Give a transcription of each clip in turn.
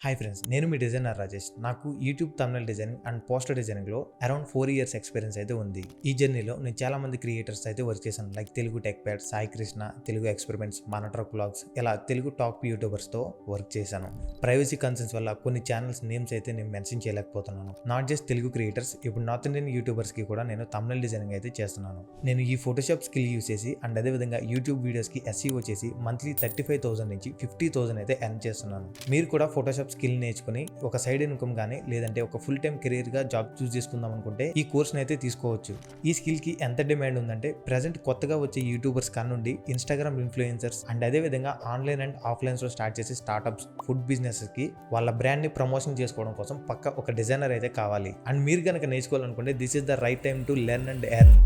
Hi friends, నేను మీ designer Rajesh. నాకు YouTube thumbnail designing and poster డిజైనింగ్లో అరౌండ్ 4 years ఎక్స్పీరియన్స్ అయితే ఉంది. ఈ జర్నీలో నేను చాలా మంది క్రియేటర్స్ అయితే వర్క్ చేశాను. Like Telugu tech pad, Sai Krishna, Telugu experiments, మన ట్రక్ బ్లాగ్స్, ఇలా తెలుగు టాప్ యూట్యూబర్స్తో వర్క్ చేశాను. ప్రైవసీ కన్సర్న్స్ వల్ల కొన్ని ఛానల్స్ నేమ్స్ అయితే నేను మెన్షన్ చేయలేకపోతున్నాను. నాట్ జస్ట్ తెలుగు క్రియేటర్స్, ఇప్పుడు నార్త్ ఇండియన్ యూట్యూబర్స్కి కూడా నేను థంబ్నెయిల్ డిజైనింగ్ అయితే చేస్తున్నాను. నేను ఈ ఫోటోషాప్ స్కిల్ యూస్ చేసి అండ్ అదేవిధంగా యూట్యూబ్ వీడియోస్కి SEO చేసి మంత్లీ 35,000 నుంచి 50,000 అయితే ఎర్న్ చేస్తున్నాను. మీరు కూడా ఫోటోషాప్ స్కిల్ నేర్చుకుని ఒక సైడ్ ఇన్కమ్ కానీ లేదంటే ఒక ఫుల్ టైం కెరీర్ గా జాబ్ చూస్ చేసుకుందాం అనుకుంటే ఈ కోర్స్ అయితే తీసుకోవచ్చు. ఈ స్కిల్ కి ఎంత డిమాండ్ ఉందంటే ప్రెసెంట్ కొత్తగా వచ్చే యూట్యూబర్స్ కానుండి ఇన్స్టాగ్రామ్ ఇన్ఫ్లుయెన్సర్స్ అండ్ అదేవిధంగా ఆన్లైన్ అండ్ ఆఫ్లైన్స్ లో స్టార్ట్ చేసి స్టార్ట్అప్స్, ఫుడ్ బిజినెస్ కి వాళ్ళ బ్రాండ్ ని ప్రమోషన్ చేసుకోవడం కోసం పక్క ఒక డిజైనర్ అయితే కావాలి. అండ్ మీరు కనుక నేర్చుకోవాలనుకుంటే this is the right time to learn and earn.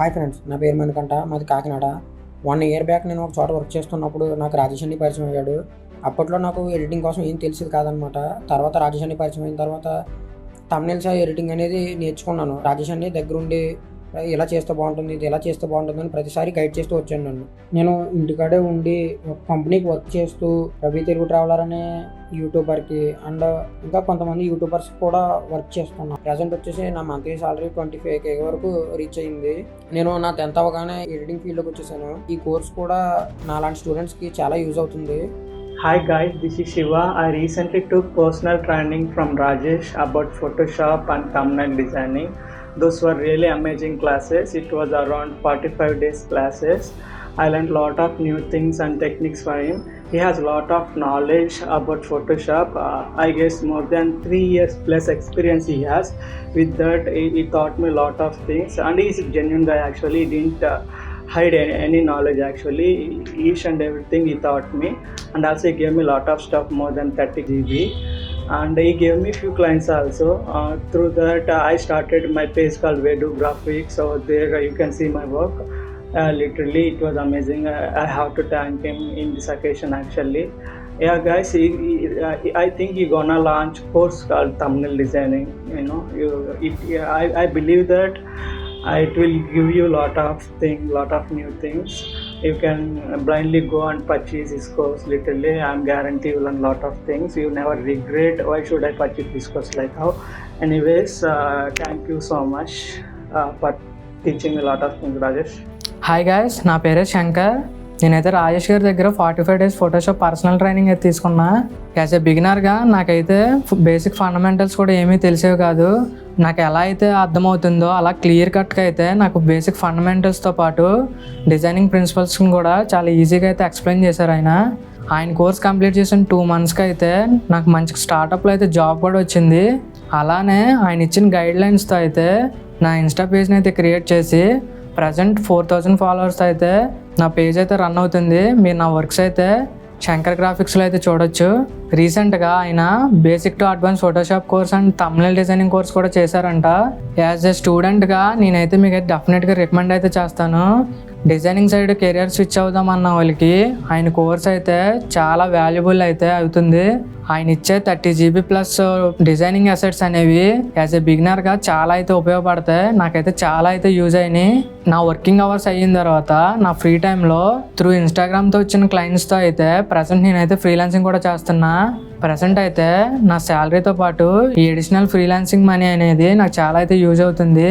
Hi friends, నా పేరు మణికంఠ, మాది కాకినాడ. 1 year బ్యాక్ నేను ఒక చోట వర్క్ చేస్తున్నప్పుడు నాకు రాజేష్ అన్ని పరిచయం అయ్యాడు. అప్పట్లో నాకు ఎడిటింగ్ కోసం ఏం తెలిసేది కాదనమాట. తర్వాత రాజేష్ అన్ని పరిచయం అయిన తర్వాత థంబ్నెయిల్స్ ఎడిటింగ్ అనేది నేర్చుకున్నాను. రాజేష్ అన్ని దగ్గరుండి ఇలా చేస్తే బాగుంటుంది, ఇది ఎలా చేస్తే బాగుంటుంది అని ప్రతిసారి గైడ్ చేస్తూ వచ్చాను నన్ను. నేను ఇంటికాడే ఉండి ఒక కంపెనీకి వర్క్ చేస్తూ రవి తెలుగు ట్రావెలర్ అనే యూట్యూబర్కి అండ్ ఇంకా కొంతమంది యూట్యూబర్స్ కూడా వర్క్ చేస్తున్నాను. ప్రజెంట్ వచ్చేసి నా మంత్లీ సాలరీ 25K వరకు రీచ్ అయింది. నేను నా 10th అవగానే ఎడిటింగ్ ఫీల్డ్లోకి వచ్చేసాను. ఈ కోర్స్ కూడా నాలాంటి స్టూడెంట్స్కి చాలా యూజ్ అవుతుంది. Hi guys, this is Shiva. I recently took personal training from Rajesh about Photoshop and thumbnail designing. Those were really amazing classes. It was around 45 days classes. I learned a lot of new things and techniques from him. He has a lot of knowledge about Photoshop. I guess more than 3 years plus experience he has. With that, he taught me a lot of things. And he is a genuine guy actually. He didn't hide any knowledge actually. Each and everything he taught me, and also he gave me a lot of stuff, more than 30 GB, and he gave me few clients also. Through that I started my page called Vedu Graphics. So there you can see my work. Literally it was amazing. I have to thank him in this occasion actually. Yeah guys, I think he gonna launch course called thumbnail designing. You know, I believe that it will give you lot of new things. You can blindly go and purchase this course. Literally I'm guarantee you learn lot of things. You never regret why should I purchase this course like how. Anyways, thank you so much for teaching me a lot of things, Rajesh. Hi guys, నా పేరే శంకర్. నేనైతే రాజేష్ గారి దగ్గర 45 days Photoshop personal training అయితే తీసుకున్నా. As a బిగినర్గా నాకైతే basic fundamentals కూడా ఏమీ తెలిసేవి కాదు. నాకు ఎలా అయితే అర్థమవుతుందో అలా క్లియర్ కట్గా అయితే నాకు బేసిక్ ఫండమెంటల్స్తో పాటు డిజైనింగ్ ప్రిన్సిపల్స్ని కూడా చాలా ఈజీగా అయితే ఎక్స్ప్లెయిన్ చేశారు ఆయన కోర్స్ కంప్లీట్ చేసిన 2 monthsకి అయితే నాకు మంచి స్టార్టప్లో అయితే జాబ్ కూడా వచ్చింది. అలానే ఆయన ఇచ్చిన గైడ్ లైన్స్తో అయితే నా ఇన్స్టా పేజ్ని అయితే క్రియేట్ చేసి ప్రజెంట్ 4,000 followers అయితే నా పేజ్ అయితే రన్ అవుతుంది. మీరు నా వర్క్స్ అయితే శంకర్ గ్రాఫిక్స్లో అయితే చూడొచ్చు. రీసెంట్గా ఆయన basic to advance Photoshop course and thumbnail designing course కూడా చేశారంట. యాజ్ ఏ స్టూడెంట్గా నేనైతే మీకు అయితే డెఫినెట్గా రికమెండ్ అయితే చేస్తాను. డిజైనింగ్ సైడ్ కెరియర్ స్విచ్ అవుదామన్న వాళ్ళకి ఆయన కోర్స్ అయితే చాలా వాల్యుబుల్ అయితే అవుతుంది. ఆయన ఇచ్చే 30 GB ప్లస్ డిజైనింగ్ అసెట్స్ అనేవి యాజ్ ఏ బిగినర్గా చాలా అయితే ఉపయోగపడతాయి. నాకైతే చాలా అయితే యూజ్ అయినాయి. నా వర్కింగ్ అవర్స్ అయిన తర్వాత నా ఫ్రీ టైంలో త్రూ ఇన్స్టాగ్రామ్తో వచ్చిన క్లయింట్స్తో అయితే ప్రజెంట్ నేనైతే ఫ్రీలాన్సింగ్ కూడా చేస్తున్నా. ప్రజెంట్ అయితే నా శాలరీతో పాటు ఈ అడిషనల్ ఫ్రీలాన్సింగ్ మనీ అనేది నాకు చాలా అయితే యూజ్ అవుతుంది.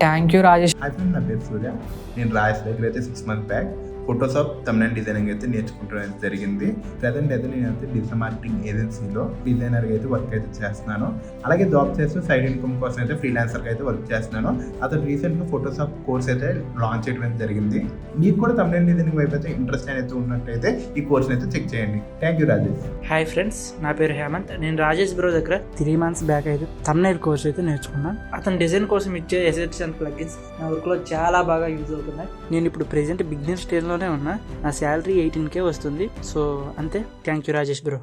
Thank you Rajesh. Hi friend, నా పేరు సూర్య. నేను రాజేష్ దగ్గర అయితే 6 months back Photoshop thumbnail designing అయితే నేర్చుకుంటడం జరిగింది. ప్రజెంట్ అయితే నేనైతే డిజిటల్ మార్కెటింగ్ ఏజెన్సీలో డిజైనర్గా అయితే వర్క్ అయితే చేస్తున్నాను. అలాగే జాబ్ చేస్తూ సైడ్ ఇన్కమ్ కోసం అయితే ఫ్రీలాన్సర్గా అయితే వర్క్ చేస్తున్నాను. అతను రీసెంట్గా ఫోటోషాప్ కోర్స్ అయితే లాంచ్ చేయడం జరిగింది. మీకు కూడా థంబ్నెయిల్ డిజైనింగ్ వైపు అయితే ఇంట్రెస్ట్ అయితే ఉన్నట్టయితే ఈ కోర్స్ని అయితే చెక్ చేయండి. Thank you Rajesh. Hi friends, నా పేరు హేమంత్. నేను రాజేష్ బ్రో దగ్గర 3 months బ్యాక్ అయితే థంబ్నెయిల్ కోర్స్ అయితే నేర్చుకున్నాను. అతను డిజైన్ కోసం ఇచ్చే ఎసెట్స్ అండ్ ప్లగిన్స్ నా వర్క్లో చాలా బాగా యూజ్ అవుతున్నాయి. నేను ఇప్పుడు ప్రెజెంట్ బిగినర్ స్టేజ్లోనే ఉన్నా. నా శాలరీ 18K వస్తుంది. సో అంతే. Thank you Rajesh bro.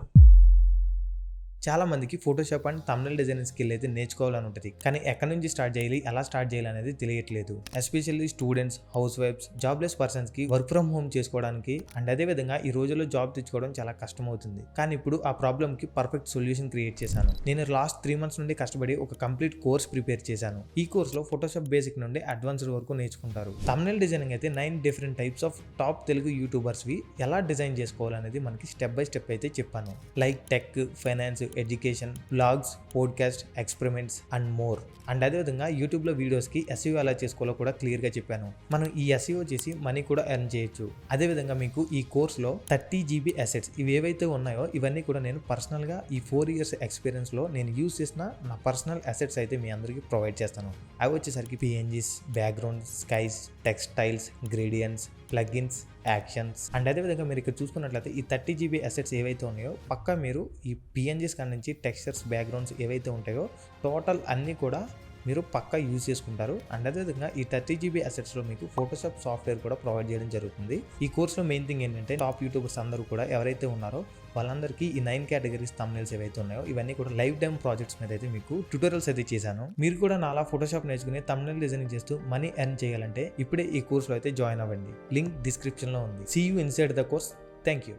చాలా మందికి Photoshop and thumbnail designing skill అయితే నేర్చుకోవాలని ఉంటుంది, కానీ ఎక్కడి నుంచి స్టార్ట్ చేయాలి, ఎలా స్టార్ట్ చేయాలి అనేది తెలియట్లేదు. ఎస్పెషల్లీ స్టూడెంట్స్, హౌస్ వైఫ్స్, జాబ్లెస్ పర్సన్స్ కి వర్క్ ఫ్రమ్ హోమ్ చేసుకోవడానికి అండ్ అదే విధంగా ఈ రోజుల్లో జాబ్ తెచ్చుకోవడం చాలా కష్టం అవుతుంది. కానీ ఇప్పుడు ఆ ప్రాబ్లమ్ కి పర్ఫెక్ట్ సొల్యూషన్ క్రియేట్ చేశాను. నేను లాస్ట్ 3 months నుండి కష్టపడి ఒక కంప్లీట్ కోర్స్ ప్రిపేర్ చేశాను. ఈ కోర్స్ లో ఫోటోషాప్ బేసిక్ నుండి అడ్వాన్స్డ్ వరకు నేర్చుకుంటారు. తమ్నెల్ డిజైనింగ్ అయితే 9 different types of top Telugu YouTubers వి ఎలా డిజైన్ చేసుకోవాలనేది మనకి స్టెప్ బై స్టెప్ అయితే చెప్పాను. Like tech, finance, education, blogs, podcast, experiments and more. And అదేవిధంగా యూట్యూబ్లో వీడియోస్కి SEO ఎలా చేసుకోవాలో కూడా క్లియర్గా చెప్పాను. మనం ఈ SEO చేసి మనీ కూడా ఎర్న్ చేయొచ్చు. అదేవిధంగా మీకు ఈ కోర్స్లో 30 GB అసెట్స్ ఇవి ఏవైతే ఉన్నాయో ఇవన్నీ కూడా నేను పర్సనల్గా ఈ 4 years ఎక్స్పీరియన్స్లో నేను యూజ్ చేసిన నా పర్సనల్ అసెట్స్ అయితే మీ అందరికీ ప్రొవైడ్ చేస్తాను. అవి వచ్చేసరికి PNGs, background, skies, textiles, gradients, plugins, actions. And అదేవిధంగా మీరు ఇక్కడ చూసుకున్నట్లయితే ఈ 30 GB అసెట్స్ ఏవైతే ఉన్నాయో పక్కా మీరు ఈ PNGs కాడ నుంచి టెక్స్చర్స్, బ్యాక్గ్రౌండ్స్ ఏవైతే ఉంటాయో టోటల్ అన్నీ కూడా మీరు పక్కా యూజ్ చేసుకుంటారు. అండ్ అదేవిధంగా ఈ 30 GB అసెట్స్లో మీకు ఫోటోషాప్ సాఫ్ట్వేర్ కూడా ప్రొవైడ్ చేయడం జరుగుతుంది. ఈ కోర్సులో మెయిన్ థింగ్ ఏంటంటే టాప్ యూట్యూబర్స్ అందరూ కూడా ఎవరైతే ఉన్నారో వాళ్ళందరికీ ఈ 9 కేటగిరీస్ తమ్నెల్స్ ఏవైతే ఉన్నాయో ఇవన్నీ కూడా లైఫ్ టైమ్ ప్రాజెక్ట్స్ మీద అయితే మీకు ట్యూటోరియల్స్ అయితే చేశాను. మీరు కూడా నాలా ఫోటోషాప్ నేర్చుకుని తమ్నెల్ డిజైనింగ్ చేస్తూ మనీ ఎర్న్ చేయాలంటే ఇప్పుడే ఈ కోర్సులో అయితే జాయిన్ అవ్వండి. లింక్ డిస్క్రిప్షన్లో ఉంది. See you inside the course. Thank you.